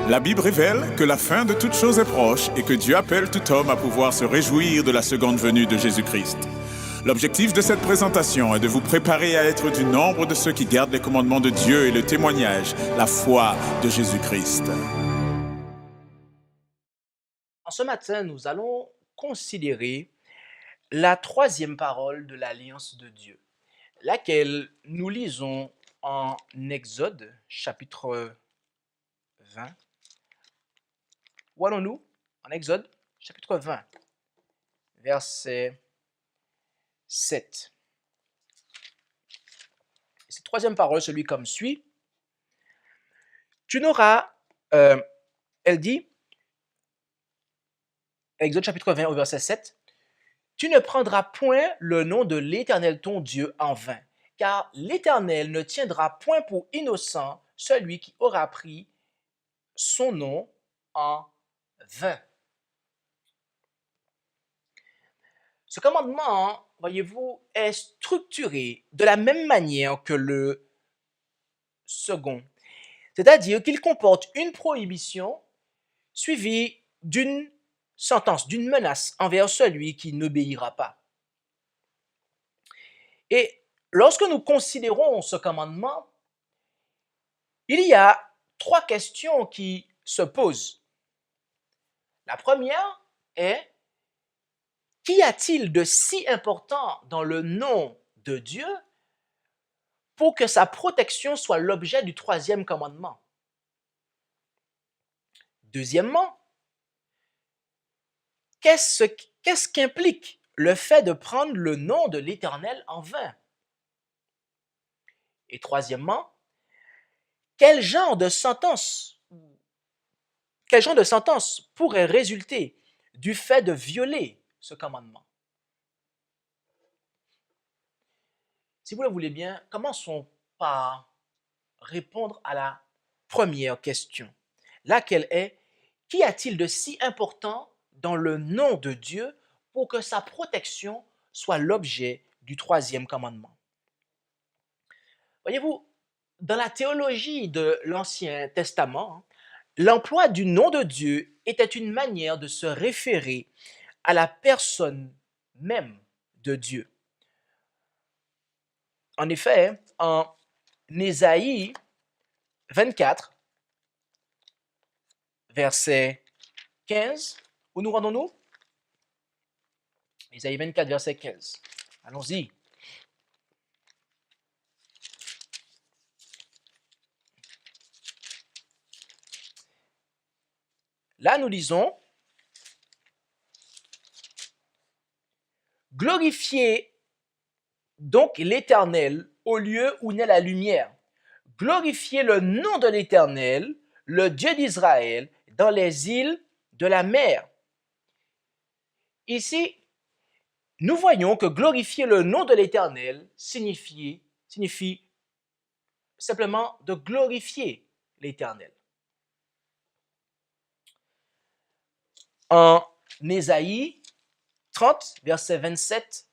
La Bible révèle que la fin de toute chose est proche et que Dieu appelle tout homme à pouvoir se réjouir de la seconde venue de Jésus-Christ. L'objectif de cette présentation est de vous préparer à être du nombre de ceux qui gardent les commandements de Dieu et le témoignage, la foi de Jésus-Christ. En ce matin, nous allons considérer la troisième parole de l'Alliance de Dieu, laquelle nous lisons en Exode, chapitre 20. Où allons-nous? En Exode, chapitre 20, verset 7. Et cette troisième parole se lit comme suit. Tu n'auras, elle dit, Exode chapitre 20 au verset 7, tu ne prendras point le nom de l'Éternel ton Dieu en vain, car l'Éternel ne tiendra point pour innocent celui qui aura pris son nom en vain. Ce commandement, voyez-vous, est structuré de la même manière que le second, c'est-à-dire qu'il comporte une prohibition suivie d'une sentence, d'une menace envers celui qui n'obéira pas. Et lorsque nous considérons ce commandement, il y a trois questions qui se posent. La première est, qu'y a-t-il de si important dans le nom de Dieu pour que sa protection soit l'objet du troisième commandement? Deuxièmement, qu'est-ce qu'implique le fait de prendre le nom de l'Éternel en vain? Et troisièmement, quel genre de sentence pourrait résulter du fait de violer ce commandement? Si vous le voulez bien, commençons par répondre à la première question, laquelle est, qu'y a-t-il de si important dans le nom de Dieu pour que sa protection soit l'objet du troisième commandement? Voyez-vous, dans la théologie de l'Ancien Testament, l'emploi du nom de Dieu était une manière de se référer à la personne même de Dieu. En effet, en Ésaïe 24, verset 15, où nous rendons-nous? Ésaïe 24, verset 15. Allons-y. Là, nous lisons, glorifiez donc l'Éternel au lieu où naît la lumière. Glorifiez le nom de l'Éternel, le Dieu d'Israël, dans les îles de la mer. Ici, nous voyons que glorifier le nom de l'Éternel signifie simplement de glorifier l'Éternel. En Ésaïe 30, versets 27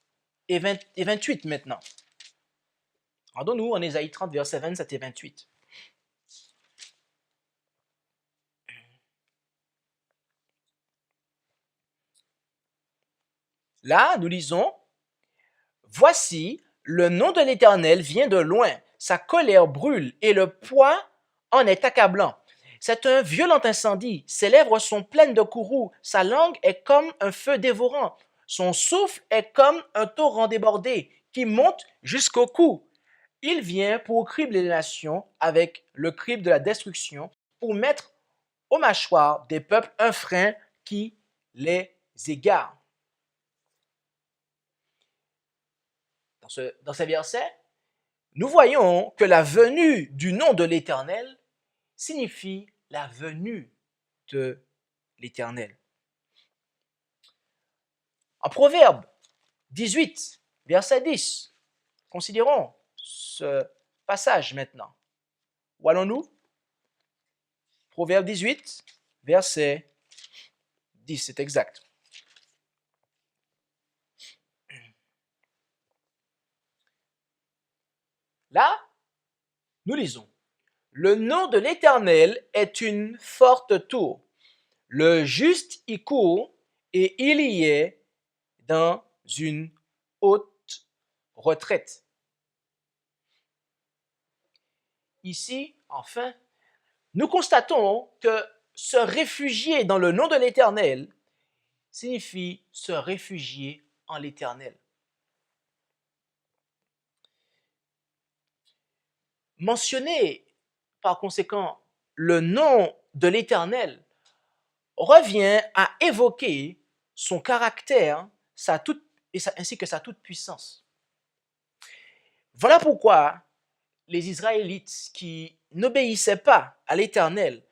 et 28 maintenant. Rendons-nous en Ésaïe 30, versets 27 et 28. Là, nous lisons, voici, le nom de l'Éternel vient de loin, sa colère brûle et le poids en est accablant. C'est un violent incendie, ses lèvres sont pleines de courroux, sa langue est comme un feu dévorant, son souffle est comme un torrent débordé qui monte jusqu'au cou. Il vient pour cribler les nations avec le crible de la destruction, pour mettre aux mâchoires des peuples un frein qui les égare. Dans ces versets, nous voyons que la venue du nom de l'Éternel signifie la venue de l'Éternel. En Proverbe 18, verset 10, considérons ce passage maintenant. Où allons-nous? Proverbe 18, verset 10, c'est exact. Là, nous lisons, Le nom de l'Éternel est une forte tour. Le juste y court et il y est dans une haute retraite. Ici, enfin, nous constatons que se réfugier dans le nom de l'Éternel signifie se réfugier en l'Éternel. Mentionner par conséquent le nom de l'Éternel revient à évoquer son caractère ainsi que sa toute-puissance. Voilà pourquoi les Israélites qui n'obéissaient pas à l'Éternel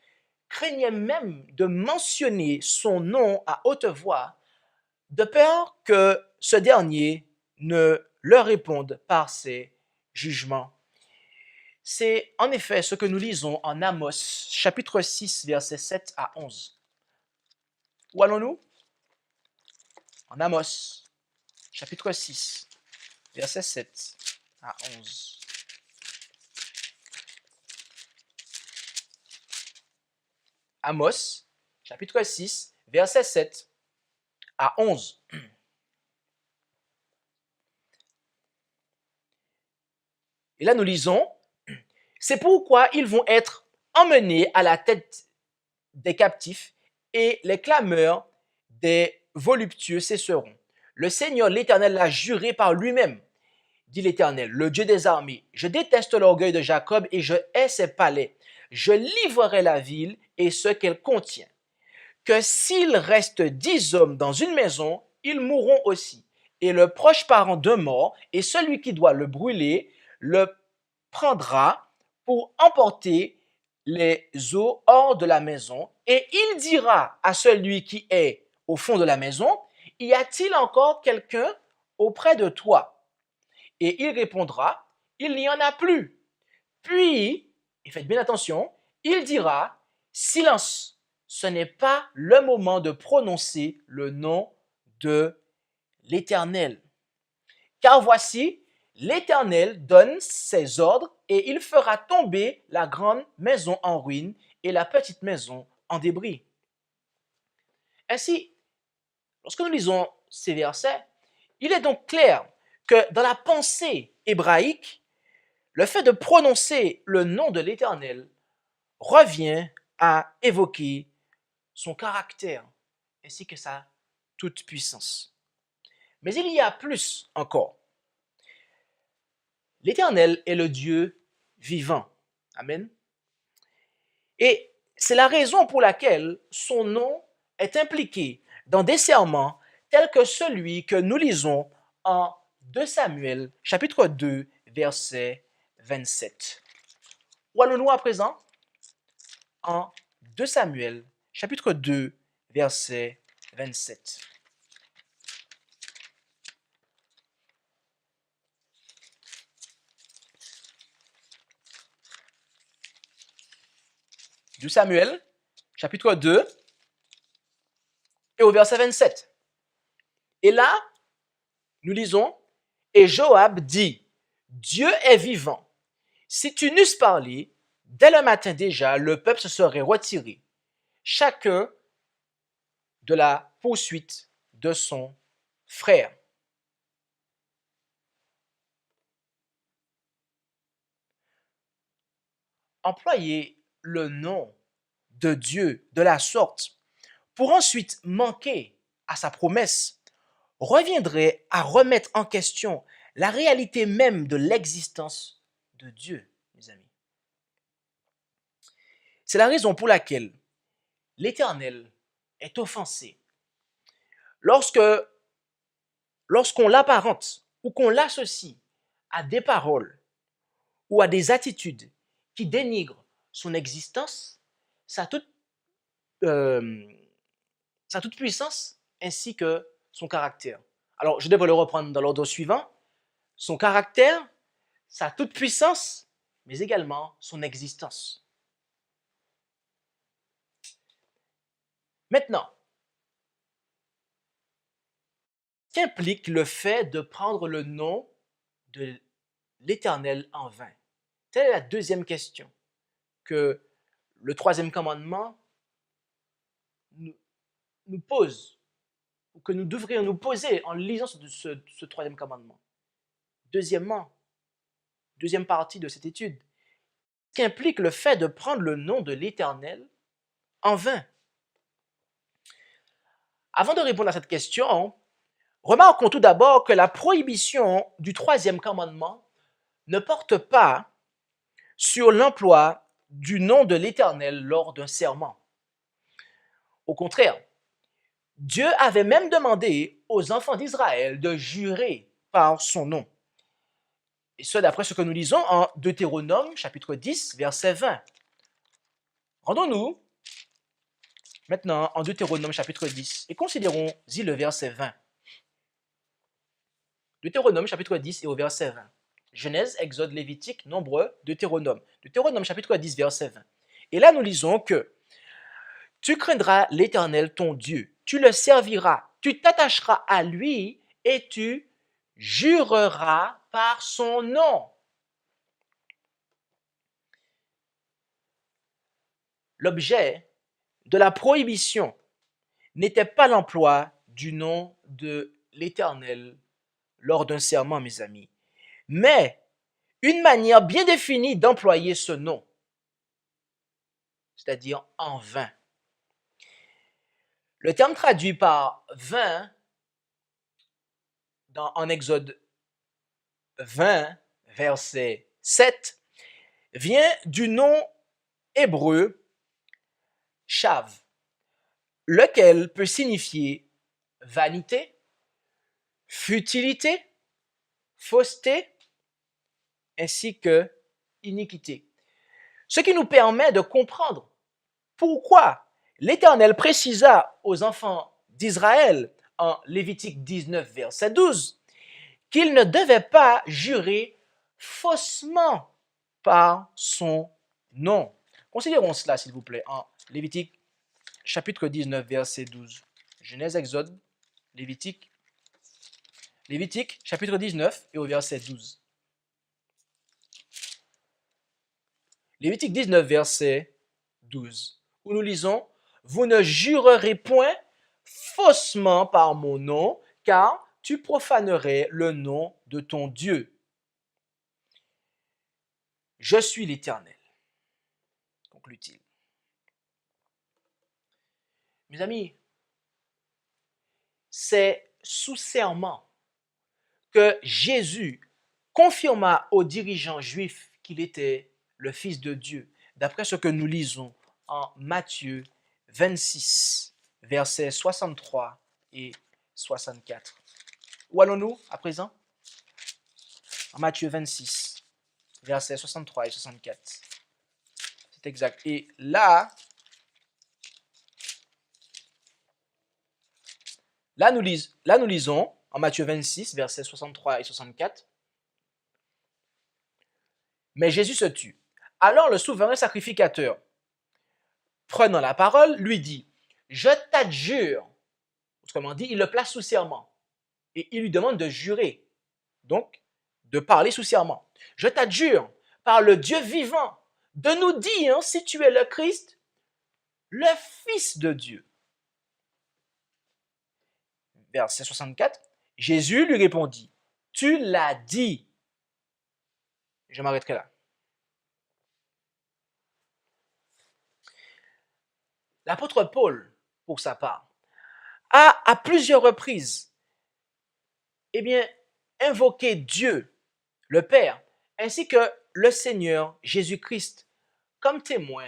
craignaient même de mentionner son nom à haute voix, de peur que ce dernier ne leur réponde par ses jugements. C'est en effet ce que nous lisons en Amos, chapitre 6, versets 7 à 11. Où allons-nous? En Amos, chapitre 6, versets 7 à 11. Amos, chapitre 6, versets 7 à 11. Et là, nous lisons, « C'est pourquoi ils vont être emmenés à la tête des captifs et les clameurs des voluptueux cesseront. Le Seigneur l'Éternel l'a juré par lui-même, dit l'Éternel, le Dieu des armées. Je déteste l'orgueil de Jacob et je hais ses palais. Je livrerai la ville et ce qu'elle contient. Que s'il reste 10 hommes dans une maison, ils mourront aussi. Et le proche parent d'un mort et celui qui doit le brûler le prendra pour emporter les eaux hors de la maison, et il dira à celui qui est au fond de la maison, y a-t-il encore quelqu'un auprès de toi? Et il répondra, il n'y en a plus. Puis, et faites bien attention, il dira, silence, ce n'est pas le moment de prononcer le nom de l'Éternel. Car voici, l'Éternel donne ses ordres et il fera tomber la grande maison en ruine et la petite maison en débris. Ainsi, lorsque nous lisons ces versets, il est donc clair que dans la pensée hébraïque, le fait de prononcer le nom de l'Éternel revient à évoquer son caractère ainsi que sa toute-puissance. Mais il y a plus encore. L'Éternel est le Dieu vivant. Amen. Et c'est la raison pour laquelle son nom est impliqué dans des serments tels que celui que nous lisons en 2 Samuel, chapitre 2, verset 27. Où allons-nous à présent? En 2 Samuel, chapitre 2, verset 27. De Samuel, chapitre 2, et au verset 27. Et là, nous lisons, et Joab dit, Dieu est vivant. Si tu n'eusses parlé, dès le matin déjà, le peuple se serait retiré, chacun de la poursuite de son frère. Employer le nom de Dieu de la sorte pour ensuite manquer à sa promesse reviendrait à remettre en question la réalité même de l'existence de Dieu, mes amis. C'est la raison pour laquelle l'Éternel est offensé lorsqu'on l'apparente ou qu'on l'associe à des paroles ou à des attitudes qui dénigrent son existence, sa toute, euh, sa toute puissance ainsi que son caractère. Alors, je devrais le reprendre dans l'ordre suivant. Son caractère, sa toute puissance, mais également son existence. Maintenant, qu'implique le fait de prendre le nom de l'Éternel en vain? Telle est la deuxième question. que le troisième commandement nous pose, ou que nous devrions nous poser en lisant ce troisième commandement. Deuxièmement, deuxième partie de cette étude, qui implique le fait de prendre le nom de l'Éternel en vain. Avant de répondre à cette question, remarquons tout d'abord que la prohibition du troisième commandement ne porte pas sur l'emploi du nom de l'Éternel lors d'un serment. Au contraire, Dieu avait même demandé aux enfants d'Israël de jurer par son nom. Et ce, d'après ce que nous lisons en Deutéronome, chapitre 10, verset 20. Rendons-nous maintenant en Deutéronome, chapitre 10, et considérons-y le verset 20. Deutéronome, chapitre 10 et au verset 20. Genèse, Exode, Lévitique, Nombre, Deutéronome. Deutéronome, chapitre 10, verset 20. Et là, nous lisons que « Tu craindras l'Éternel ton Dieu, tu le serviras, tu t'attacheras à lui et tu jureras par son nom. » L'objet de la prohibition n'était pas l'emploi du nom de l'Éternel lors d'un serment, mes amis, mais une manière bien définie d'employer ce nom, c'est-à-dire en vain. Le terme traduit par vain en Exode 20, verset 7, vient du nom hébreu shav, lequel peut signifier vanité, futilité, fausseté, ainsi que iniquité. Ce qui nous permet de comprendre pourquoi l'Éternel précisa aux enfants d'Israël en Lévitique 19, verset 12, qu'ils ne devaient pas jurer faussement par son nom. Considérons cela, s'il vous plaît, en Lévitique chapitre 19, verset 12. Genèse, Exode, Lévitique, chapitre 19 et au verset 12. Lévitique 19, verset 12, où nous lisons « Vous ne jurerez point faussement par mon nom, car tu profanerais le nom de ton Dieu. Je suis l'Éternel. » conclut-il. Mes amis, c'est sous serment que Jésus confirma aux dirigeants juifs qu'il était le Fils de Dieu, d'après ce que nous lisons en Matthieu 26, versets 63 et 64. Où allons-nous à présent? En Matthieu 26, versets 63 et 64. C'est exact. Et là nous lisons en Matthieu 26, versets 63 et 64. Mais Jésus se tut. Alors le souverain sacrificateur, prenant la parole, lui dit, « Je t'adjure. » Autrement dit, il le place sous serment. Et il lui demande de jurer. Donc, de parler sous serment. « Je t'adjure, par le Dieu vivant, de nous dire si tu es le Christ, le Fils de Dieu. » Verset 64. Jésus lui répondit, « Tu l'as dit. » Je m'arrêterai là. L'apôtre Paul, pour sa part, a à plusieurs reprises invoqué Dieu, le Père, ainsi que le Seigneur Jésus-Christ comme témoin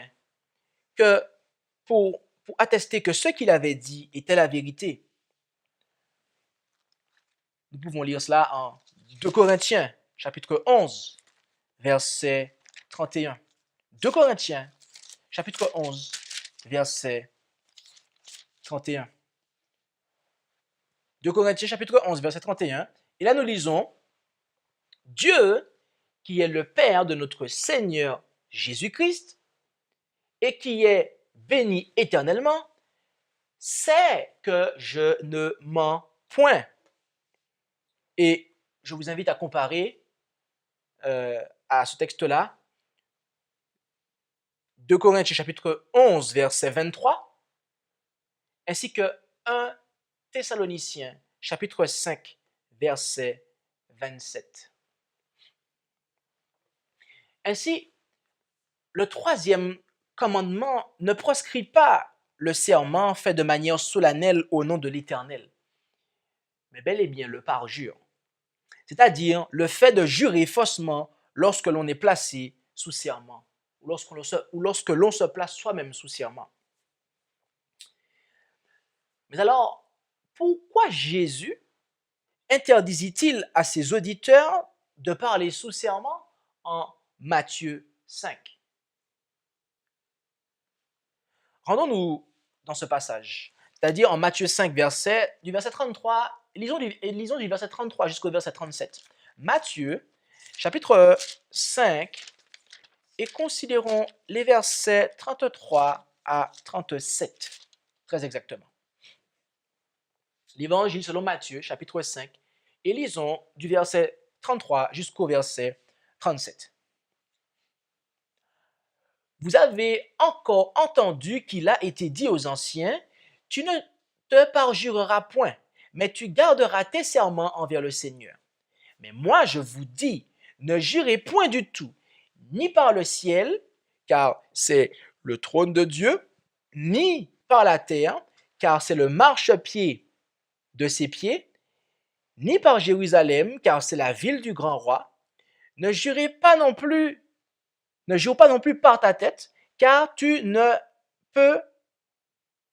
pour attester que ce qu'il avait dit était la vérité. Nous pouvons lire cela en 2 Corinthiens, chapitre 11, verset 31. 2 Corinthiens, chapitre 11, verset 31. 2 Corinthiens, chapitre 11, verset 31. Et là, nous lisons « Dieu, qui est le Père de notre Seigneur Jésus-Christ, et qui est béni éternellement, sait que je ne mens point. » Et je vous invite à comparer à ce texte-là 2 Corinthiens chapitre 11, verset 23, ainsi que 1 Thessaloniciens chapitre 5, verset 27. Ainsi, le troisième commandement ne proscrit pas le serment fait de manière solennelle au nom de l'Éternel, mais bel et bien le parjure, c'est-à-dire le fait de jurer faussement lorsque l'on est placé sous serment ou lorsque l'on se place soi-même sous serment. Mais alors, pourquoi Jésus interdisait-il à ses auditeurs de parler sous serment en Matthieu 5? Rendons-nous dans ce passage, c'est-à-dire en Matthieu 5, du verset 33, lisons du verset 33 jusqu'au verset 37. Matthieu, chapitre 5, et considérons les versets 33 à 37, très exactement. L'évangile selon Matthieu, chapitre 5, et lisons du verset 33 jusqu'au verset 37. Vous avez encore entendu qu'il a été dit aux anciens, tu ne te parjureras point, mais tu garderas tes serments envers le Seigneur. Mais moi, je vous dis, ne jurez point du tout, ni par le ciel, car c'est le trône de Dieu, ni par la terre, car c'est le marchepied de ses pieds, ni par Jérusalem, car c'est la ville du grand roi. Ne jure pas non plus par ta tête, car tu ne peux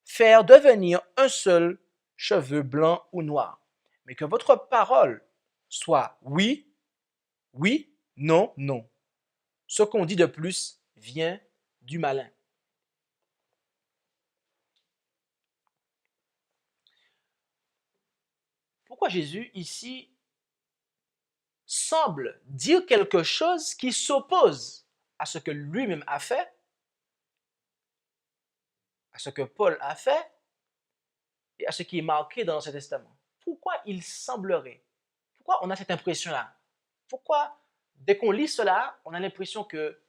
faire devenir un seul cheveu blanc ou noir, mais que votre parole soit oui, oui, non, non. Ce qu'on dit de plus vient du malin. Pourquoi Jésus ici semble dire quelque chose qui s'oppose à ce que lui-même a fait, à ce que Paul a fait et à ce qui est marqué dans l'Ancien Testament? Pourquoi il semblerait? Pourquoi on a cette impression-là? Pourquoi, dès qu'on lit cela, on a l'impression que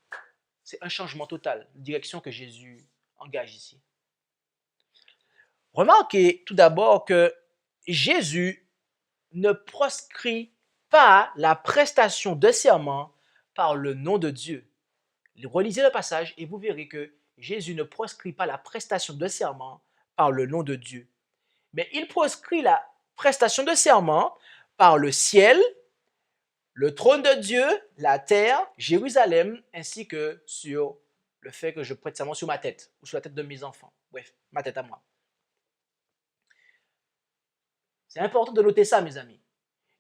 c'est un changement total de direction que Jésus engage ici? Remarquez tout d'abord que Jésus ne proscrit pas la prestation de serment par le nom de Dieu. Relisez le passage et vous verrez que Jésus ne proscrit pas la prestation de serment par le nom de Dieu, mais il proscrit la prestation de serment par le ciel, le trône de Dieu, la terre, Jérusalem, ainsi que sur le fait que je prête serment sur ma tête ou sur la tête de mes enfants. Bref, ma tête à moi. C'est important de noter ça, mes amis,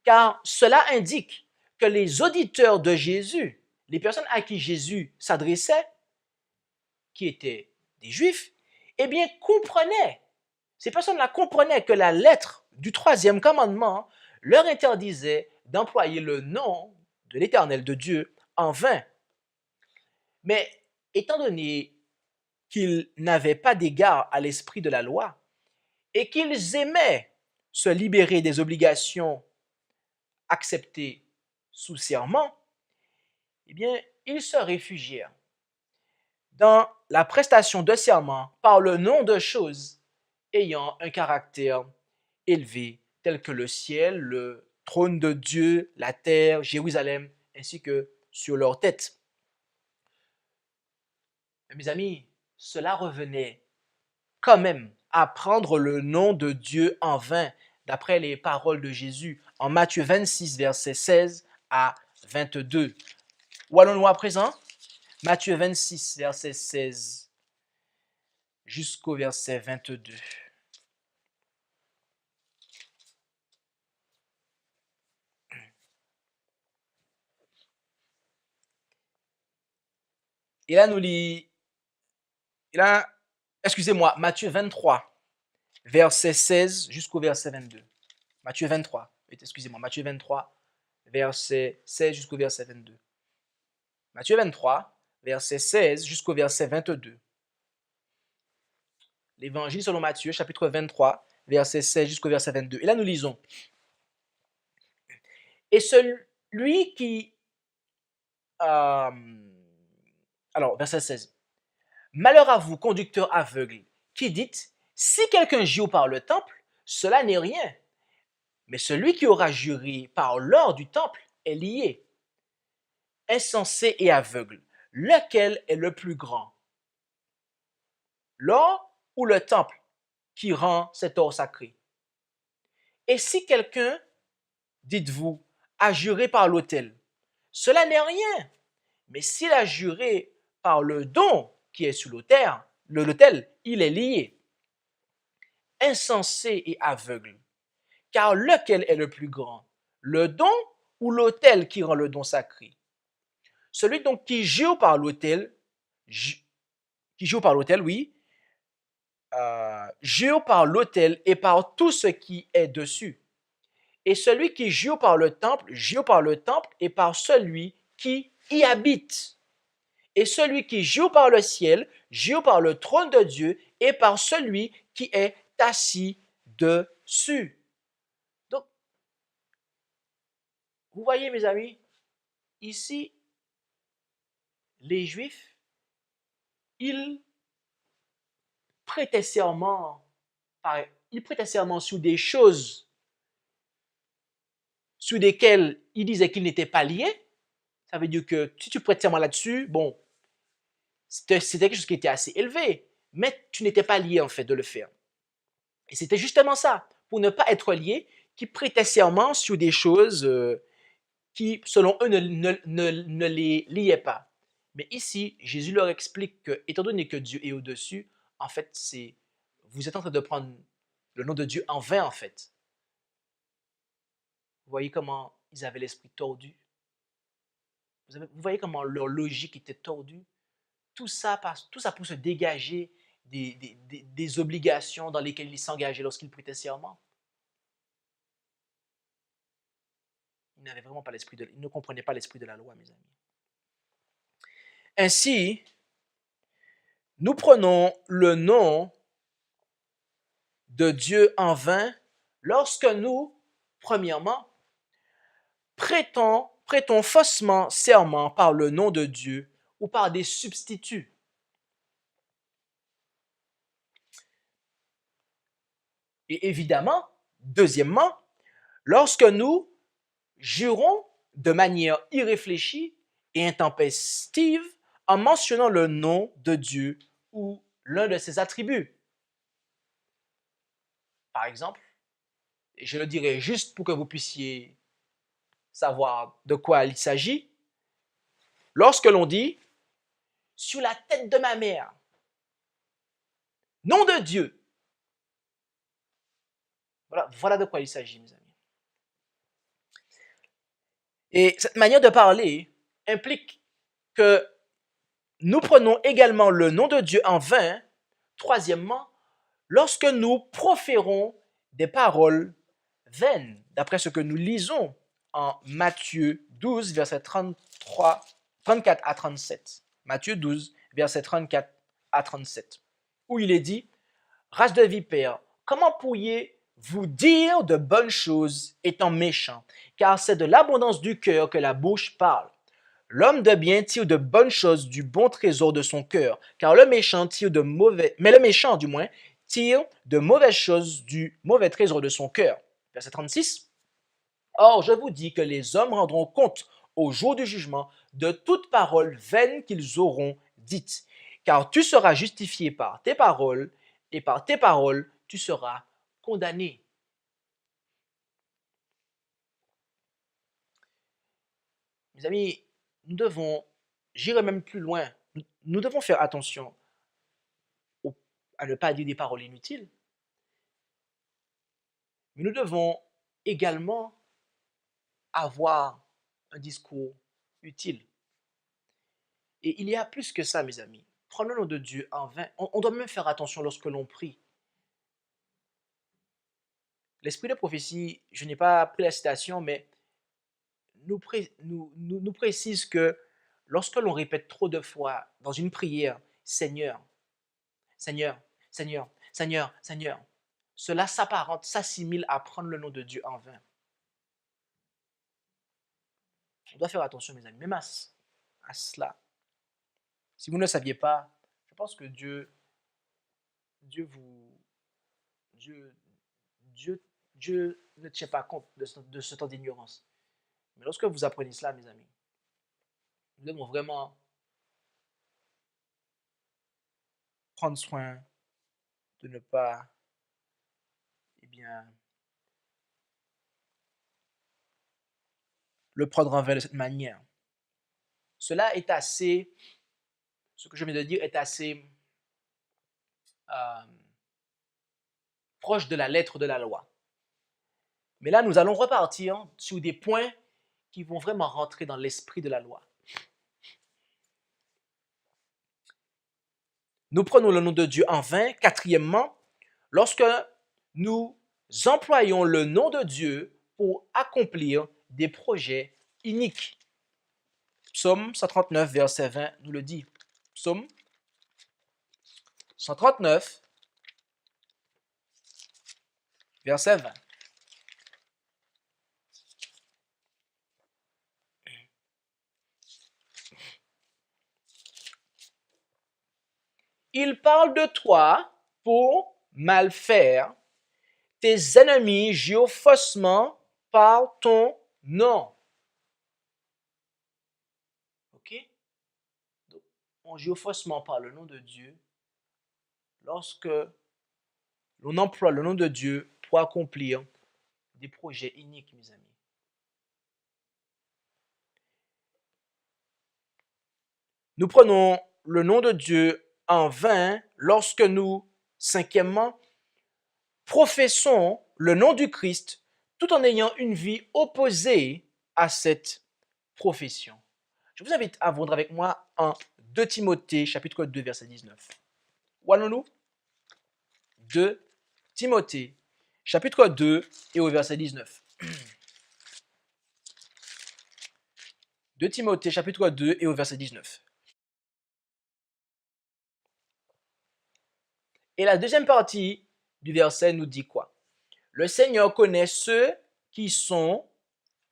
car cela indique que les auditeurs de Jésus, les personnes à qui Jésus s'adressait, qui étaient des Juifs, eh bien, ces personnes-là comprenaient que la lettre du troisième commandement leur interdisait d'employer le nom de l'Éternel de Dieu en vain. Mais étant donné qu'ils n'avaient pas d'égard à l'esprit de la loi et qu'ils aimaient se libérer des obligations acceptées sous serment, eh bien, ils se réfugièrent dans la prestation de serment par le nom de choses ayant un caractère élevé, tel que le ciel, le trône de Dieu, la terre, Jérusalem, ainsi que sur leur tête. Mes amis, cela revenait quand même à prendre le nom de Dieu en vain, d'après les paroles de Jésus en Matthieu 26, versets 16 à 22. Où allons-nous à présent? Matthieu 26, verset 16 jusqu'au verset 22. Et là, excusez-moi, Matthieu 23, verset 16 jusqu'au verset 22. Matthieu 23, Matthieu 23, verset 16 jusqu'au verset 22. Matthieu 23, verset 16 jusqu'au verset 22. L'évangile selon Matthieu, chapitre 23, verset 16 jusqu'au verset 22. Et là, nous lisons. Et celui qui... alors, verset 16. Malheur à vous, conducteurs aveugles, qui dites, si quelqu'un jure par le temple, cela n'est rien. Mais celui qui aura juré par l'or du temple est lié. Insensé et aveugle, lequel est le plus grand? L'or ou le temple qui rend cet or sacré? Et si quelqu'un, dites-vous, a juré par l'autel, cela n'est rien. Mais s'il a juré par le don qui est sur l'autel, il est lié. Insensé et aveugle, car lequel est le plus grand? Le don ou l'autel qui rend le don sacré? Celui donc qui jure par l'autel, oui, jure par l'autel et par tout ce qui est dessus. Et celui qui jure par le temple et par celui qui y habite. Et celui qui jure par le ciel, jure par le trône de Dieu et par celui qui est assis dessus. Donc, vous voyez mes amis, ici, les Juifs, ils prêtaient serment, sur des choses sur lesquelles ils disaient qu'ils n'étaient pas liés. Ça veut dire que si tu prêtes serment là-dessus, bon, c'était quelque chose qui était assez élevé, mais tu n'étais pas lié en fait de le faire. Et c'était justement ça, pour ne pas être lié, qu'ils prêtaient serment sur des choses qui, selon eux, ne les liaient pas. Mais ici, Jésus leur explique que, étant donné que Dieu est au-dessus, en fait, vous êtes en train de prendre le nom de Dieu en vain, en fait. Vous voyez comment ils avaient l'esprit tordu? Vous voyez comment leur logique était tordue? Tout ça pour se dégager des obligations dans lesquelles ils s'engageaient lorsqu'ils prêtaient serment. Ils n'avaient vraiment pas ils ne comprenaient pas l'esprit de la loi, mes amis. Ainsi, nous prenons le nom de Dieu en vain lorsque nous, premièrement, prêtons faussement serment par le nom de Dieu ou par des substituts. Et évidemment, deuxièmement, lorsque nous jurons de manière irréfléchie et intempestive en mentionnant le nom de Dieu ou l'un de ses attributs. Par exemple, et je le dirai juste pour que vous puissiez savoir de quoi il s'agit, lorsque l'on dit « sur la tête de ma mère », nom de Dieu. Voilà de quoi il s'agit, mes amis. Et cette manière de parler implique que nous prenons également le nom de Dieu en vain, troisièmement, lorsque nous proférons des paroles vaines, d'après ce que nous lisons en Matthieu 12, versets 34 à 37. Matthieu 12, versets 34 à 37, où il est dit « Race de vipères, comment pourriez-vous dire de bonnes choses étant méchants? Car c'est de l'abondance du cœur que la bouche parle. L'homme de bien tire de bonnes choses du bon trésor de son cœur, car le méchant tire de mauvais, mais le méchant du moins tire de mauvaises choses du mauvais trésor de son cœur. » Verset 36. Or, je vous dis que les hommes rendront compte au jour du jugement de toute parole vaine qu'ils auront dite. Car tu seras justifié par tes paroles, et par tes paroles, tu seras condamné. Mes amis, j'irai même plus loin, nous devons faire attention à ne pas dire des paroles inutiles, mais nous devons également avoir un discours utile. Et il y a plus que ça, mes amis. Prendre le nom de Dieu en vain, on doit même faire attention lorsque l'on prie. L'esprit de prophétie, je n'ai pas pris la citation, mais nous précise que lorsque l'on répète trop de fois dans une prière, Seigneur, Seigneur, Seigneur, Seigneur, Seigneur, cela s'assimile à prendre le nom de Dieu en vain. On doit faire attention, mes amis, même à cela. Si vous ne le saviez pas, Je pense que Dieu vous, Dieu, Dieu ne tient pas compte de ce temps d'ignorance. Mais lorsque vous apprenez cela, mes amis, nous devons vraiment prendre soin de ne pas, eh bien, le prendre en vain de cette manière. Cela est assez, ce que je viens de dire est assez euh, proche de la lettre de la loi. Mais là, nous allons repartir sur des points qui vont vraiment rentrer dans l'esprit de la loi. Nous prenons le nom de Dieu en vain. Quatrièmement, lorsque nous employons le nom de Dieu pour accomplir des projets iniques. Psaume 139, verset 20 nous le dit. Psaume 139, verset 20. Il parle de toi pour mal faire. Tes ennemis jurent faussement par ton nom. Ok? Donc, on jure faussement par le nom de Dieu lorsque l'on emploie le nom de Dieu pour accomplir des projets iniques, mes amis. Nous prenons le nom de Dieu en vain lorsque nous, cinquièmement, professons le nom du Christ tout en ayant une vie opposée à cette profession. Je vous invite à vendre avec moi en 2 Timothée, chapitre 2, verset 19. Où allons-nous? 2 Timothée, chapitre 2 et au verset 19. 2 Timothée, chapitre 2 et au verset 19. Et la deuxième partie du verset nous dit quoi? Le Seigneur connaît ceux qui sont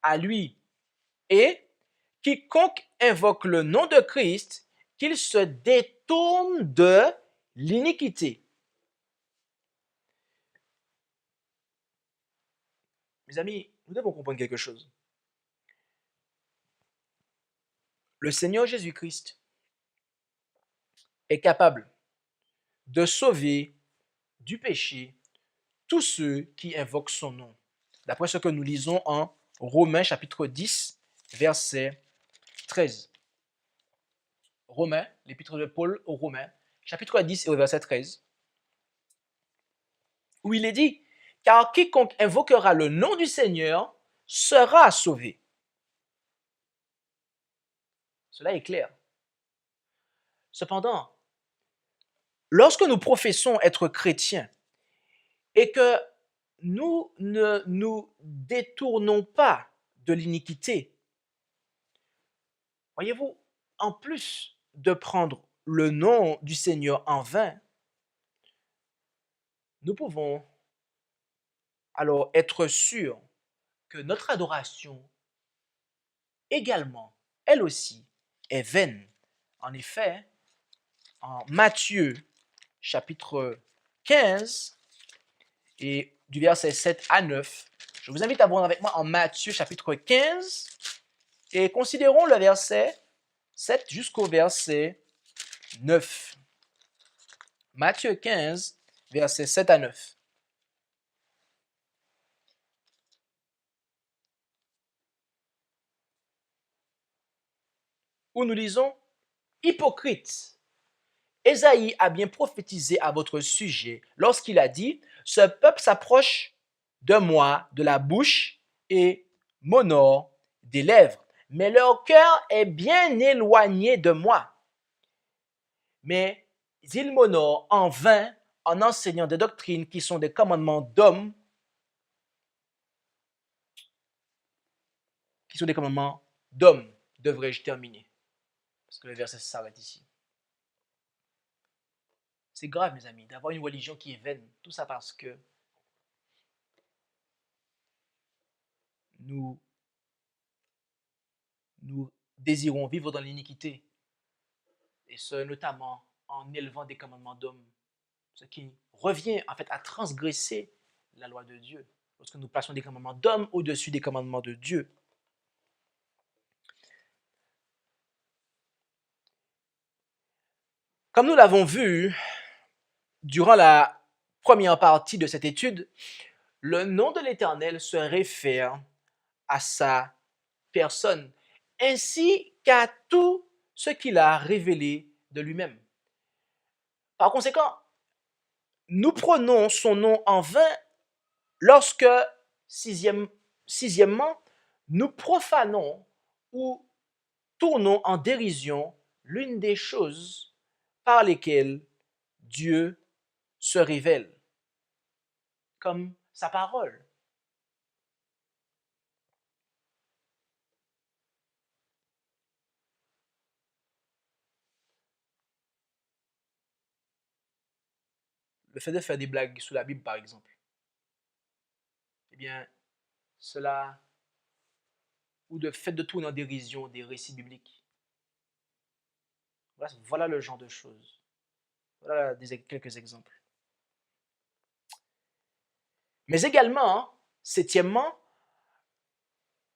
à lui. Et quiconque invoque le nom de Christ, qu'il se détourne de l'iniquité. Mes amis, nous devons comprendre quelque chose. Le Seigneur Jésus-Christ est capable de sauver du péché tous ceux qui invoquent son nom. D'après ce que nous lisons en Romains chapitre 10, verset 13. Romains, l'épître de Paul aux Romains, chapitre 10 et au verset 13, où il est dit, car quiconque invoquera le nom du Seigneur sera sauvé. Cela est clair. Cependant, lorsque nous professons être chrétiens et que nous ne nous détournons pas de l'iniquité, voyez-vous, en plus de prendre le nom du Seigneur en vain, nous pouvons alors être sûrs que notre adoration également, elle aussi, est vaine. En effet, en Matthieu chapitre 15 et du verset 7 à 9, je vous invite à voir avec moi en Matthieu chapitre 15 et considérons le verset 7 jusqu'au verset 9. Matthieu 15, verset 7 à 9. Où nous lisons, hypocrite, Ésaïe a bien prophétisé à votre sujet lorsqu'il a dit, ce peuple s'approche de moi de la bouche et m'honore des lèvres, mais leur cœur est bien éloigné de moi. Mais ils m'honorent en vain en enseignant des doctrines qui sont des commandements d'hommes, devrais-je terminer, parce que le verset s'arrête ici. C'est grave, mes amis, d'avoir une religion qui est vaine. Tout ça parce que nous désirons vivre dans l'iniquité, et ce, notamment en élevant des commandements d'hommes, ce qui revient en fait à transgresser la loi de Dieu, lorsque nous plaçons des commandements d'hommes au-dessus des commandements de Dieu. Comme nous l'avons vu durant la première partie de cette étude, le nom de l'Éternel se réfère à sa personne, ainsi qu'à tout ce qu'il a révélé de lui-même. Par conséquent, nous prenons son nom en vain lorsque, sixièmement, nous profanons ou tournons en dérision l'une des choses par lesquelles Dieu se révèle, comme sa parole. Le fait de faire des blagues sur la Bible, par exemple, eh bien, cela, ou le fait de tourner en dérision des récits bibliques. Voilà le genre de choses. Voilà quelques exemples. Mais également, septièmement,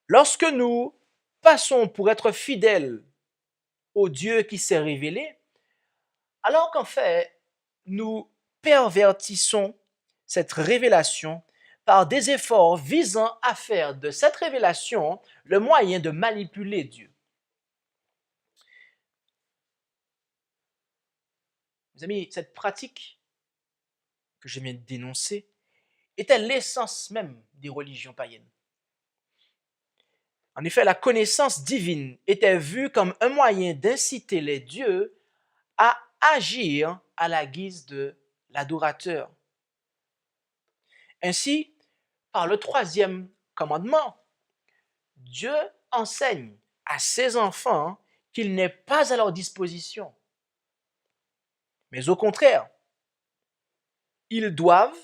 lorsque nous passons pour être fidèles au Dieu qui s'est révélé, alors qu'en fait, nous pervertissons cette révélation par des efforts visant à faire de cette révélation le moyen de manipuler Dieu. Mes amis, cette pratique que je viens de dénoncer était l'essence même des religions païennes. En effet, la connaissance divine était vue comme un moyen d'inciter les dieux à agir à la guise de l'adorateur. Ainsi, par le troisième commandement, Dieu enseigne à ses enfants qu'il n'est pas à leur disposition, mais au contraire, ils doivent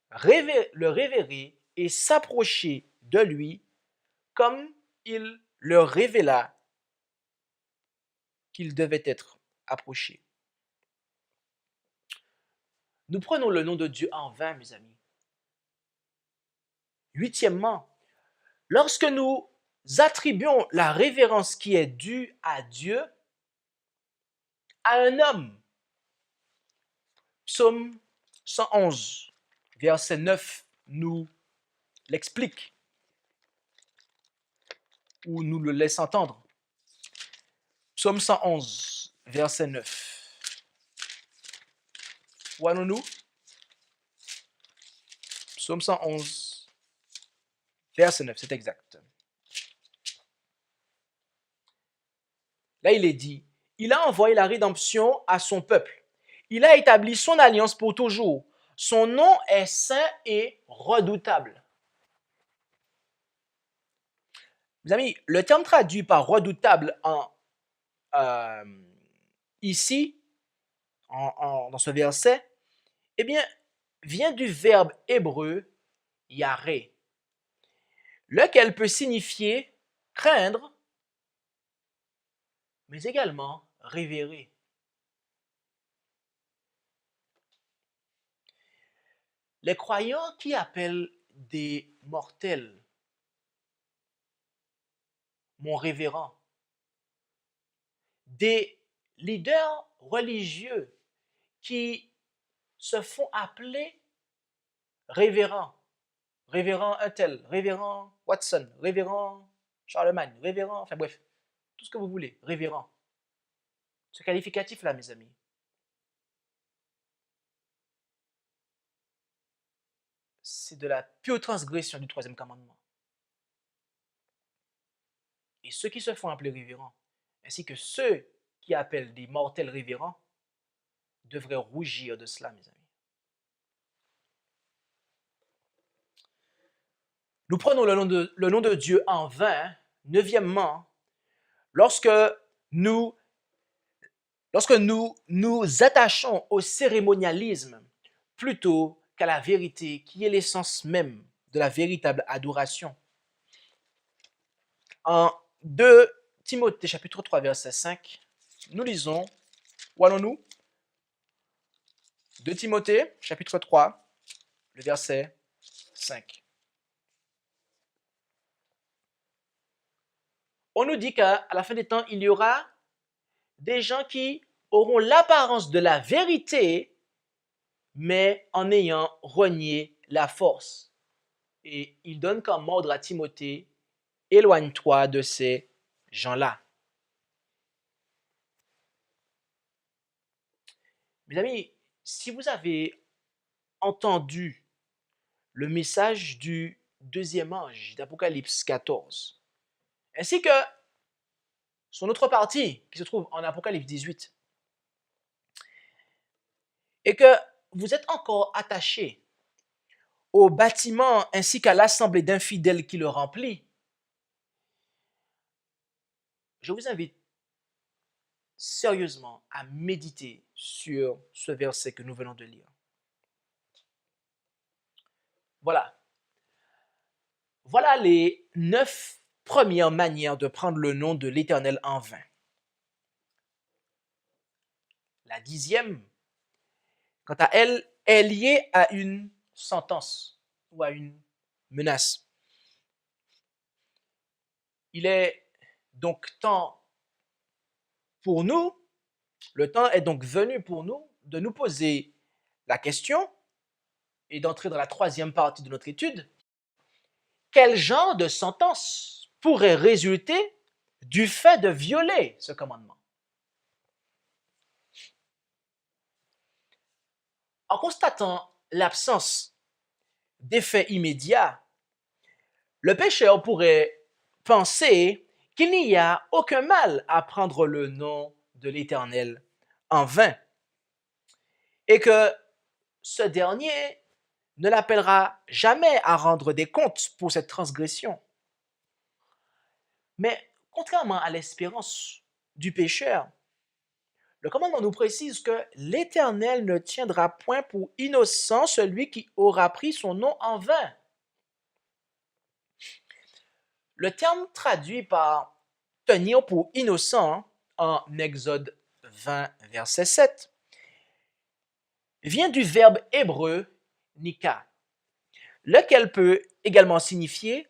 le révérer et s'approcher de lui comme il leur révéla qu'il devait être approché. Nous prenons le nom de Dieu en vain, mes amis. Huitièmement, lorsque nous attribuons la révérence qui est due à Dieu à un homme, Psaume 111, verset 9 nous l'explique, ou nous le laisse entendre. Psaume 111, verset 9. Où allons-nous? Psaume 111, verset 9, c'est exact. Là, il est dit, il a envoyé la rédemption à son peuple. Il a établi son alliance pour toujours. Son nom est saint et redoutable. Mes amis, le terme traduit par redoutable ici, dans ce verset, eh bien, vient du verbe hébreu yaré, lequel peut signifier craindre, mais également révérer. Les croyants qui appellent des mortels mon révérend, des leaders religieux qui se font appeler révérend, révérend un tel, révérend Watson, révérend Charlemagne, révérend, enfin bref, tout ce que vous voulez, révérend. Ce qualificatif-là, mes amis, c'est de la pure transgression du troisième commandement. Et ceux qui se font appeler révérends, ainsi que ceux qui appellent des mortels révérends, devraient rougir de cela, mes amis. Nous prenons le nom de Dieu en vain, neuvièmement, lorsque nous nous attachons au cérémonialisme plutôt qu'à la vérité qui est l'essence même de la véritable adoration. En 2 Timothée chapitre 3 verset 5, nous lisons, où allons-nous? 2 Timothée, chapitre 3, le verset 5. On nous dit qu'à la fin des temps, il y aura des gens qui auront l'apparence de la vérité, mais en ayant renié la force. Et il donne comme ordre à Timothée, éloigne-toi de ces gens-là. Mes amis, si vous avez entendu le message du deuxième ange d'Apocalypse 14, ainsi que son autre partie qui se trouve en Apocalypse 18, et que vous êtes encore attaché au bâtiment ainsi qu'à l'assemblée d'infidèles qui le remplit, je vous invite sérieusement à méditer sur ce verset que nous venons de lire. Voilà. Voilà les 9 premières manières de prendre le nom de l'Éternel en vain. La 10e, quant à elle, est liée à une sentence ou à une menace. Il est donc temps pour nous, le temps est donc venu pour nous de nous poser la question et d'entrer dans la 3e partie de notre étude. Quel genre de sentence pourrait résulter du fait de violer ce commandement? En constatant l'absence d'effet immédiat, le pécheur pourrait penser qu'il n'y a aucun mal à prendre le nom de l'Éternel en vain et que ce dernier ne l'appellera jamais à rendre des comptes pour cette transgression. Mais contrairement à l'espérance du pécheur, le commandement nous précise que l'Éternel ne tiendra point pour innocent celui qui aura pris son nom en vain. Le terme traduit par tenir pour innocent en Exode 20, verset 7, vient du verbe hébreu nika, lequel peut également signifier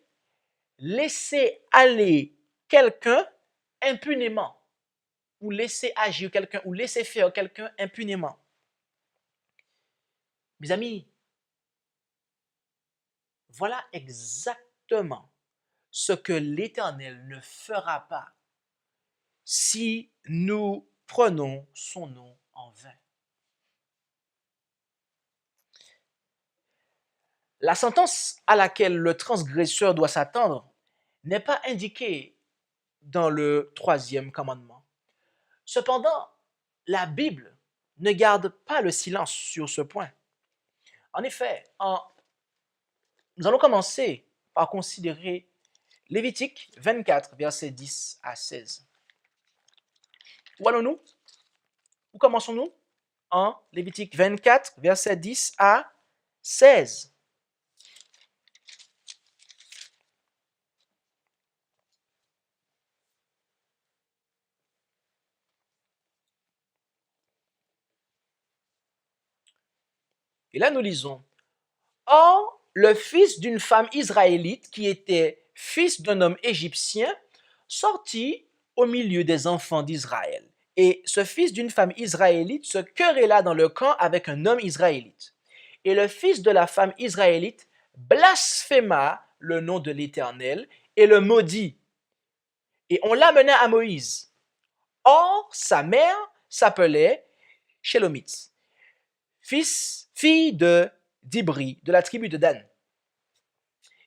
laisser aller quelqu'un impunément, ou laisser agir quelqu'un, ou laisser faire quelqu'un impunément. Mes amis, voilà exactement ce que l'Éternel ne fera pas si nous prenons son nom en vain. La sentence à laquelle le transgresseur doit s'attendre n'est pas indiquée dans le 3e commandement. Cependant, la Bible ne garde pas le silence sur ce point. En effet, nous allons commencer par considérer Lévitique 24, versets 10 à 16. Où allons-nous? Où commençons-nous? En Lévitique 24, versets 10 à 16. Et là, nous lisons. Or, le fils d'une femme israélite qui était fils d'un homme égyptien sortit au milieu des enfants d'Israël. Et ce fils d'une femme israélite se querella dans le camp avec un homme israélite. Et le fils de la femme israélite blasphéma le nom de l'Éternel et le maudit. Et on l'amena à Moïse. Or, sa mère s'appelait Shélomith, fille de d'Ibri, de la tribu de Dan.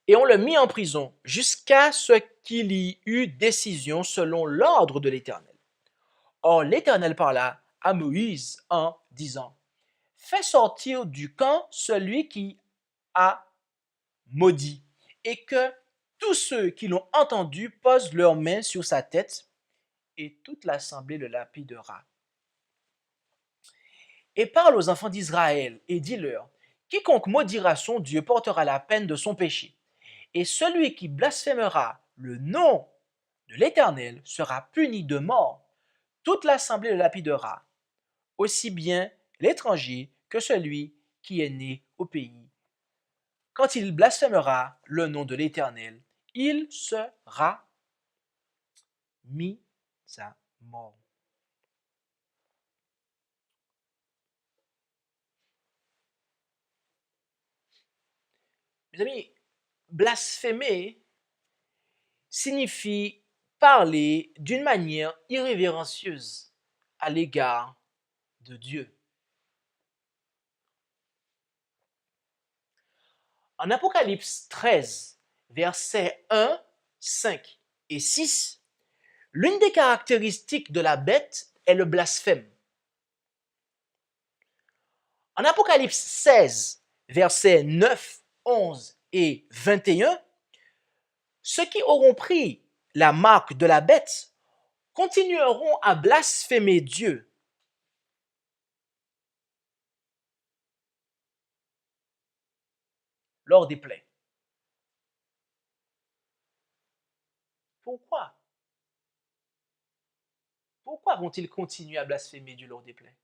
Et on le mit en prison jusqu'à ce qu'il y eût décision selon l'ordre de l'Éternel. Or l'Éternel parla à Moïse en disant, « Fais sortir du camp celui qui a maudit, et que tous ceux qui l'ont entendu posent leurs mains sur sa tête, et toute l'assemblée le lapidera. Et parle aux enfants d'Israël, et dis-leur, quiconque maudira son Dieu portera la peine de son péché. Et celui qui blasphémera le nom de l'Éternel sera puni de mort. Toute l'assemblée le lapidera, aussi bien l'étranger que celui qui est né au pays. Quand il blasphémera le nom de l'Éternel, il sera mis à mort. Mes amis, blasphémer signifie parler d'une manière irrévérencieuse à l'égard de Dieu. En Apocalypse 13, versets 1, 5 et 6, l'une des caractéristiques de la bête est le blasphème. En Apocalypse 16, versets 9, 11 et 21, ceux qui auront pris la marque de la bête continueront à blasphémer Dieu. Lors des plaies. Pourquoi? Pourquoi vont-ils continuer à blasphémer Dieu lors des plaies?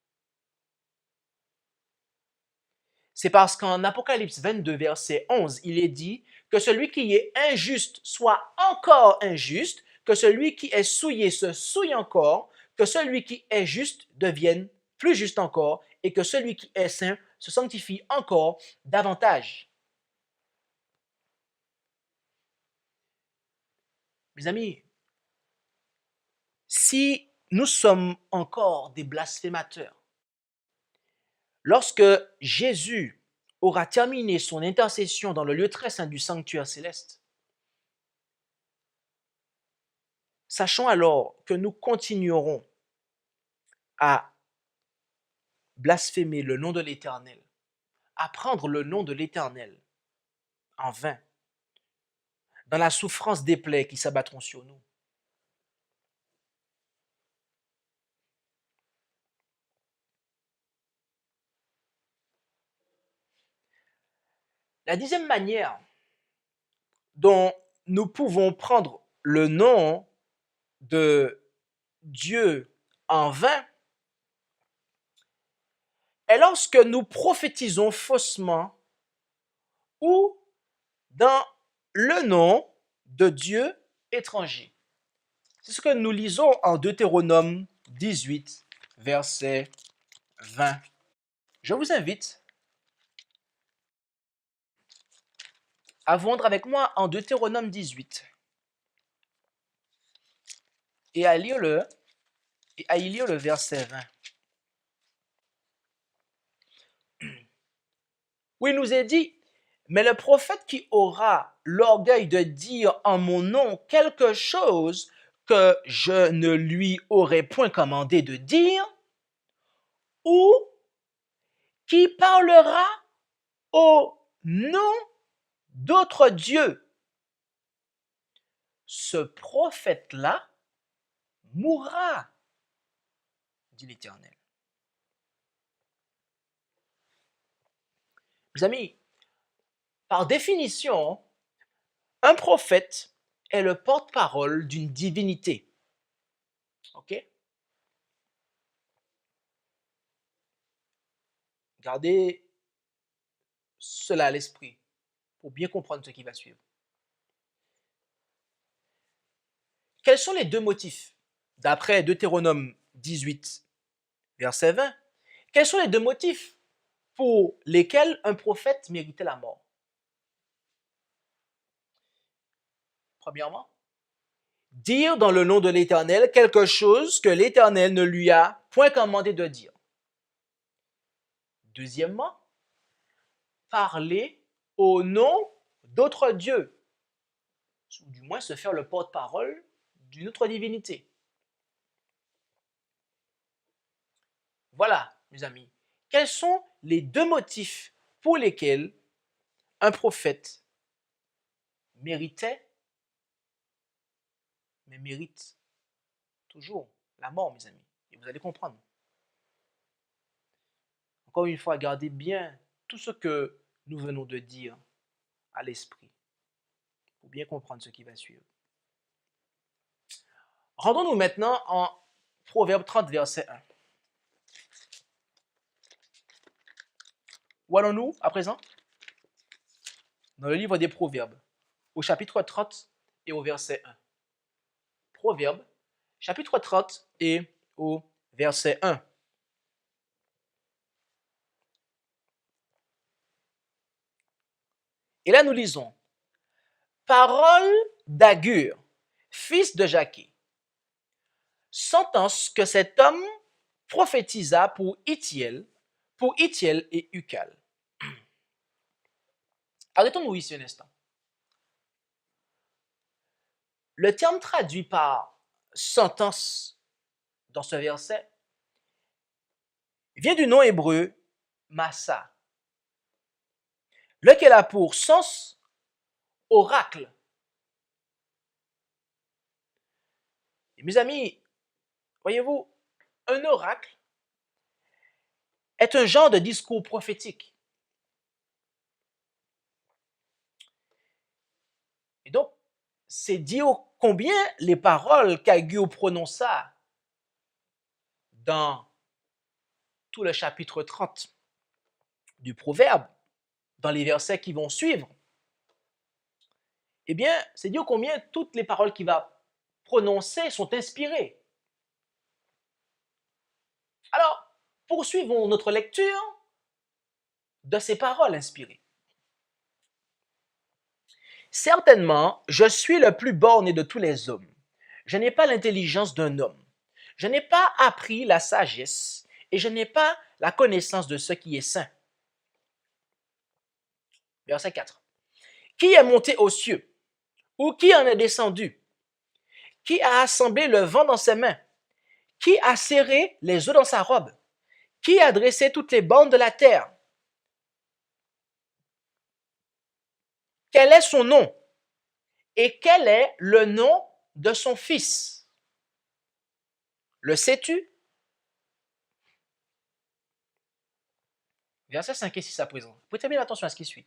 C'est parce qu'en Apocalypse 22, verset 11, il est dit que celui qui est injuste soit encore injuste, que celui qui est souillé se souille encore, que celui qui est juste devienne plus juste encore, et que celui qui est saint se sanctifie encore davantage. Mes amis, si nous sommes encore des blasphémateurs, lorsque Jésus aura terminé son intercession dans le lieu très saint du sanctuaire céleste, sachons alors que nous continuerons à blasphémer le nom de l'Éternel, à prendre le nom de l'Éternel en vain, dans la souffrance des plaies qui s'abattront sur nous. La deuxième manière dont nous pouvons prendre le nom de Dieu en vain est lorsque nous prophétisons faussement ou dans le nom de Dieu étranger. C'est ce que nous lisons en Deutéronome 18, verset 20. Je vous invite à vendre avec moi en Deutéronome 18 et à y lire le verset 20. Où il nous est dit, mais le prophète qui aura l'orgueil de dire en mon nom quelque chose que je ne lui aurais point commandé de dire, ou qui parlera au nom d'autres dieux, ce prophète-là mourra, dit l'Éternel. Mes amis, par définition, un prophète est le porte-parole d'une divinité. OK? Gardez cela à l'esprit pour bien comprendre ce qui va suivre. Quels sont les deux motifs? D'après Deutéronome 18, verset 20, quels sont les deux motifs pour lesquels un prophète méritait la mort? Premièrement, dire dans le nom de l'Éternel quelque chose que l'Éternel ne lui a point commandé de dire. Deuxièmement, parler au nom d'autres dieux, ou du moins se faire le porte-parole d'une autre divinité. Voilà, mes amis, quels sont les deux motifs pour lesquels un prophète méritait, mais mérite toujours la mort, mes amis. Et vous allez comprendre. Encore une fois, gardez bien tout ce que nous venons de dire à l'esprit pour bien comprendre ce qui va suivre. Rendons-nous maintenant en Proverbe 30, verset 1. Où allons-nous à présent? Dans le livre des Proverbes, au chapitre 30 et au verset 1. Proverbes, chapitre 30 et au verset 1. Et là, nous lisons: Parole d'Agur, fils de Jaquet, sentence que cet homme prophétisa pour Itiel et Ucal. Arrêtons-nous ici un instant. Le terme traduit par sentence dans ce verset vient du nom hébreu Massa, lequel a pour sens oracle. Et mes amis, voyez-vous, un oracle est un genre de discours prophétique. Et donc, c'est dire combien les paroles qu'Agur prononça dans tout le chapitre 30 du Proverbe, dans les versets qui vont suivre, eh bien, c'est dire combien toutes les paroles qu'il va prononcer sont inspirées. Alors, poursuivons notre lecture de ces paroles inspirées. Certainement, je suis le plus borné de tous les hommes. Je n'ai pas l'intelligence d'un homme. Je n'ai pas appris la sagesse et je n'ai pas la connaissance de ce qui est saint. Verset 4. Qui est monté aux cieux? Ou qui en est descendu? Qui a assemblé le vent dans ses mains? Qui a serré les eaux dans sa robe? Qui a dressé toutes les bornes de la terre? Quel est son nom? Et quel est le nom de son fils? Le sais-tu? Versets 5 et 6 à présent. Prêtez bien attention à ce qui suit.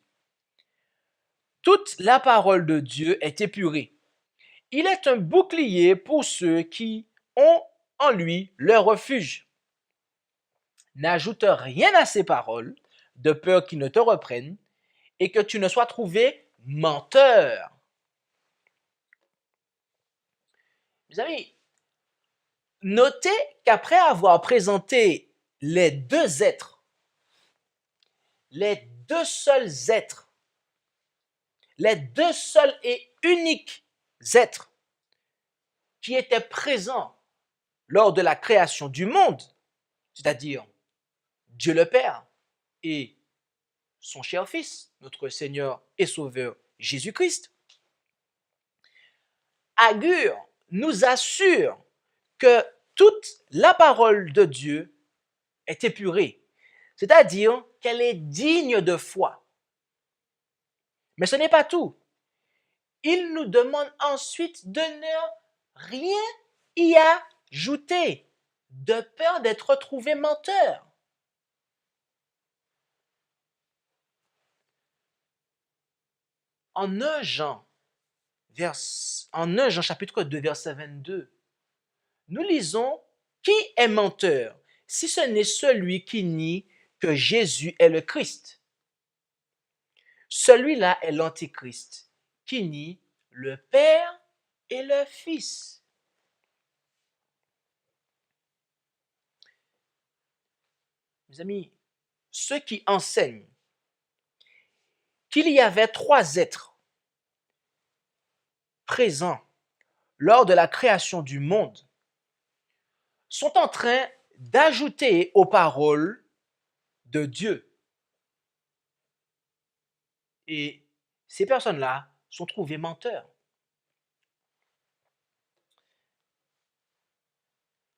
Toute la parole de Dieu est épurée. Il est un bouclier pour ceux qui ont en lui leur refuge. N'ajoute rien à ces paroles, de peur qu'ils ne te reprennent et que tu ne sois trouvé menteur. Mes amis, notez qu'après avoir présenté les deux êtres, les deux seuls êtres, les deux seuls et uniques êtres qui étaient présents lors de la création du monde, c'est-à-dire Dieu le Père et son cher Fils, notre Seigneur et Sauveur Jésus-Christ, Agur nous assure que toute la parole de Dieu est épurée, c'est-à-dire qu'elle est digne de foi. Mais ce n'est pas tout. Il nous demande ensuite de ne rien y ajouter, de peur d'être trouvé menteur. En 1 Jean chapitre 2, verset 22, nous lisons: Qui est menteur, si ce n'est celui qui nie que Jésus est le Christ? Celui-là est l'Antéchrist, qui nie le Père et le Fils. Mes amis, ceux qui enseignent qu'il y avait trois êtres présents lors de la création du monde sont en train d'ajouter aux paroles de Dieu. Et ces personnes-là sont trouvées menteurs.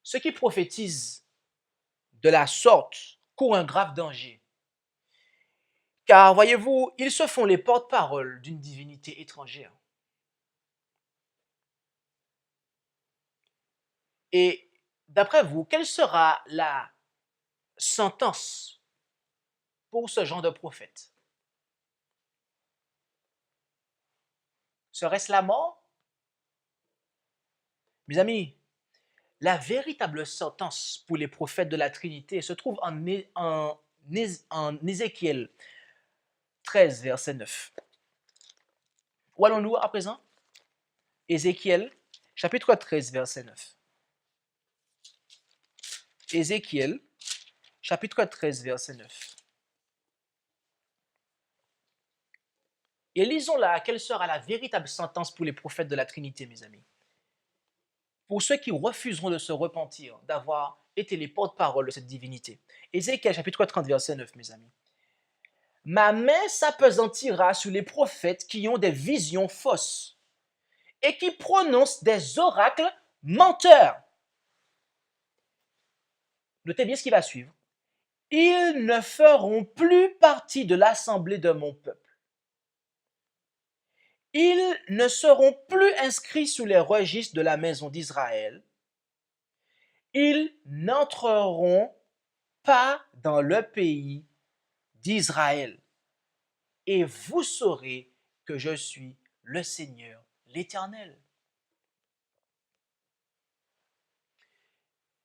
Ceux qui prophétisent de la sorte courent un grave danger. Car, voyez-vous, ils se font les porte-parole d'une divinité étrangère. Et d'après vous, quelle sera la sentence pour ce genre de prophète? Serait-ce la mort? Mes amis, la véritable sentence pour les prophètes de la Trinité se trouve en Ézéchiel 13, verset 9. Où allons-nous à présent? Ézéchiel, chapitre 13, verset 9. Ézéchiel, chapitre 13, verset 9. Et lisons là quelle sera la véritable sentence pour les prophètes de la Trinité, mes amis. Pour ceux qui refuseront de se repentir, d'avoir été les porte-parole de cette divinité. Ézéchiel, chapitre 30, verset 9, mes amis. Ma main s'apesantira sur les prophètes qui ont des visions fausses et qui prononcent des oracles menteurs. Notez bien ce qui va suivre. Ils ne feront plus partie de l'assemblée de mon peuple. Ils ne seront plus inscrits sous les registres de la maison d'Israël. Ils n'entreront pas dans le pays d'Israël. Et vous saurez que je suis le Seigneur, l'Éternel.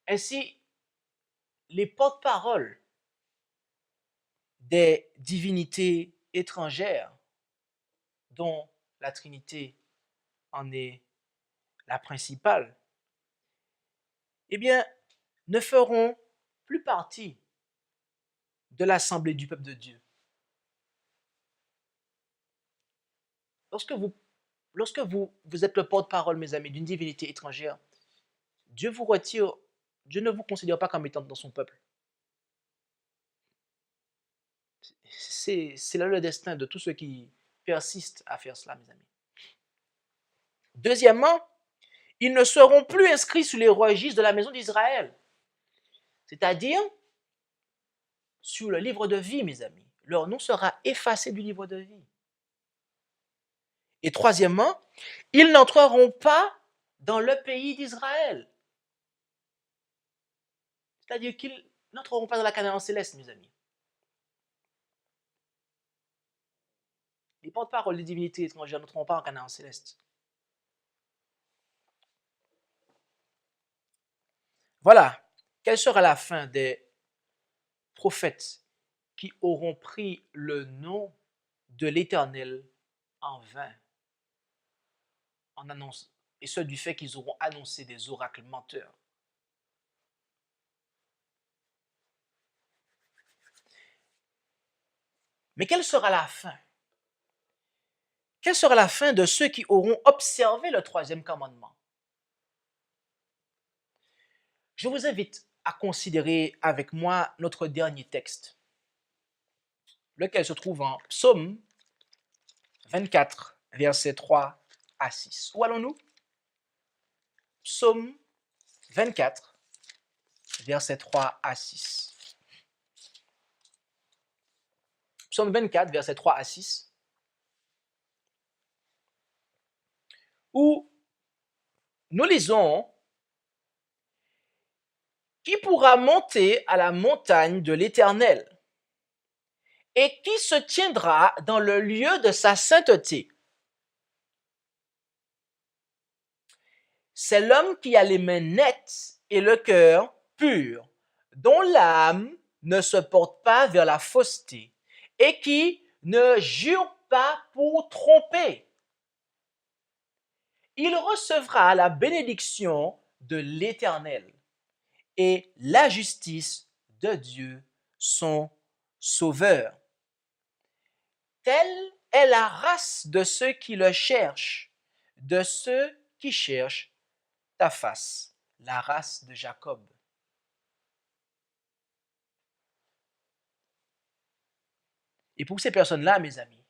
Ainsi, les porte-paroles des divinités étrangères, dont la Trinité en est la principale, eh bien, ne feront plus partie de l'assemblée du peuple de Dieu. Lorsque vous êtes le porte-parole, mes amis, d'une divinité étrangère, Dieu vous retire, Dieu ne vous considère pas comme étant dans son peuple. C'est là le destin de tous ceux qui persistent à faire cela, mes amis. Deuxièmement, ils ne seront plus inscrits sur les registres de la maison d'Israël, c'est-à-dire sur le livre de vie, mes amis. Leur nom sera effacé du livre de vie. Et troisièmement, ils n'entreront pas dans le pays d'Israël. C'est-à-dire qu'ils n'entreront pas dans la Canaan céleste, mes amis. Les porte-paroles des divinités étrangères n'entreront pas en Canaan céleste. Voilà, quelle sera la fin des prophètes qui auront pris le nom de l'Éternel en vain, et ce du fait qu'ils auront annoncé des oracles menteurs. Mais quelle sera la fin? Quelle sera la fin de ceux qui auront observé le troisième commandement? Je vous invite à considérer avec moi notre dernier texte, lequel se trouve en Psaume 24, versets 3 à 6. Où allons-nous? Psaume 24, versets 3 à 6. Psaume 24, versets 3 à 6, où nous lisons: qui pourra monter à la montagne de l'Éternel? Et qui se tiendra dans le lieu de sa sainteté? C'est l'homme qui a les mains nettes et le cœur pur, dont l'âme ne se porte pas vers la fausseté et qui ne jure pas pour tromper. Il recevra la bénédiction de l'Éternel et la justice de Dieu, son Sauveur. Telle est la race de ceux qui le cherchent, de ceux qui cherchent ta face, la race de Jacob. Et pour ces personnes-là, mes amis,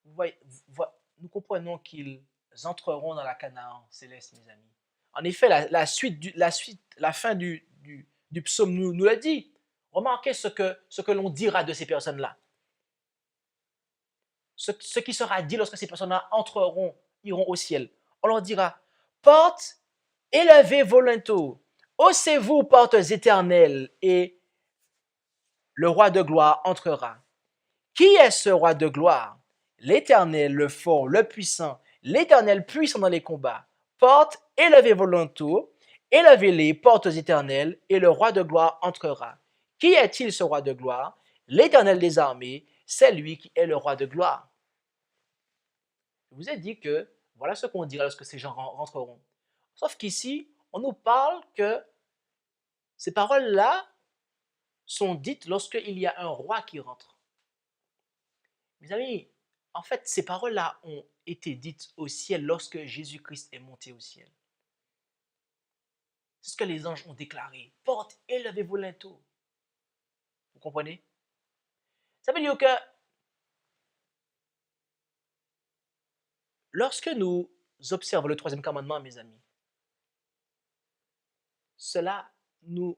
nous comprenons qu'ils entreront dans la Canaan céleste, mes amis. En effet, la fin du psaume nous l'a dit. Remarquez ce que l'on dira de ces personnes-là. Ce qui sera dit lorsque ces personnes-là iront au ciel. On leur dira: portes, élevez vos linteaux, haussez-vous, portes éternelles, et le roi de gloire entrera. Qui est ce roi de gloire? L'Éternel, le fort, le puissant, l'Éternel puissant dans les combats. Portes, élevez vos linteaux, Élevez les portes éternelles, et le roi de gloire entrera. Qui est-il ce roi de gloire? L'Éternel des armées, c'est lui qui est le roi de gloire. Je vous ai dit que voilà ce qu'on dira lorsque ces gens rentreront. Sauf qu'ici, on nous parle que ces paroles-là sont dites lorsqu'il y a un roi qui rentre. Mes amis, en fait, ces paroles-là ont été dites au ciel lorsque Jésus-Christ est monté au ciel. C'est ce que les anges ont déclaré. Porte, élevez vos linteaux. Vous comprenez? Ça veut dire que lorsque nous observons le troisième commandement, mes amis, cela, nous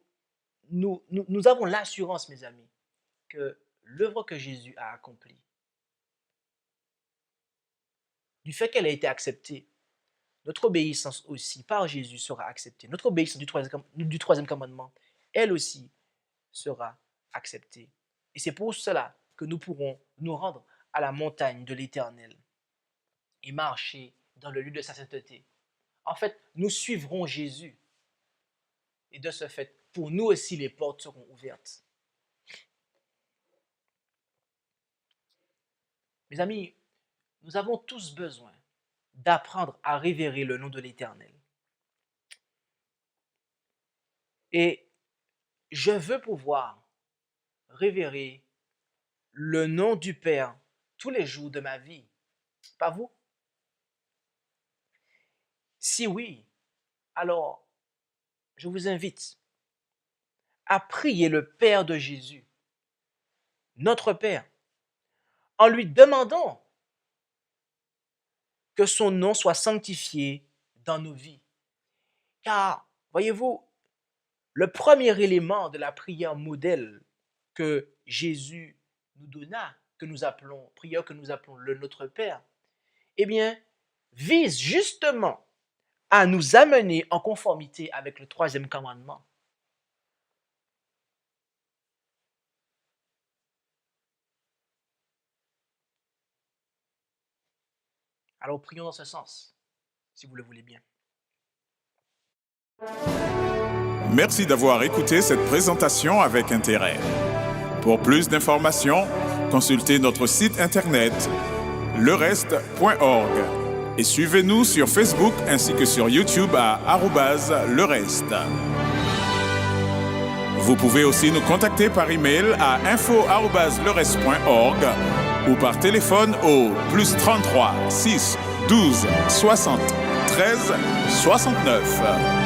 avons l'assurance, mes amis, que l'œuvre que Jésus a accomplie, du fait qu'elle a été acceptée, notre obéissance aussi par Jésus sera acceptée. Notre obéissance du troisième commandement, elle aussi, sera acceptée. Et c'est pour cela que nous pourrons nous rendre à la montagne de l'Éternel et marcher dans le lieu de sa sainteté. En fait, nous suivrons Jésus. Et de ce fait, pour nous aussi, les portes seront ouvertes. Mes amis, nous avons tous besoin d'apprendre à révérer le nom de l'Éternel. Et je veux pouvoir révérer le nom du Père tous les jours de ma vie. Pas vous? Si oui, alors je vous invite à prier le Père de Jésus, notre Père, en lui demandant que son nom soit sanctifié dans nos vies. Car, voyez-vous, le premier élément de la prière modèle que Jésus nous donna, prière que nous appelons le Notre Père, eh bien, vise justement à nous amener en conformité avec le troisième commandement. Alors prions dans ce sens, si vous le voulez bien. Merci d'avoir écouté cette présentation avec intérêt. Pour plus d'informations, consultez notre site internet lereste.org et suivez-nous sur Facebook ainsi que sur YouTube à @lereste. Vous pouvez aussi nous contacter par email à info@lereste.org ou par téléphone au +33 6 12 60 13 69.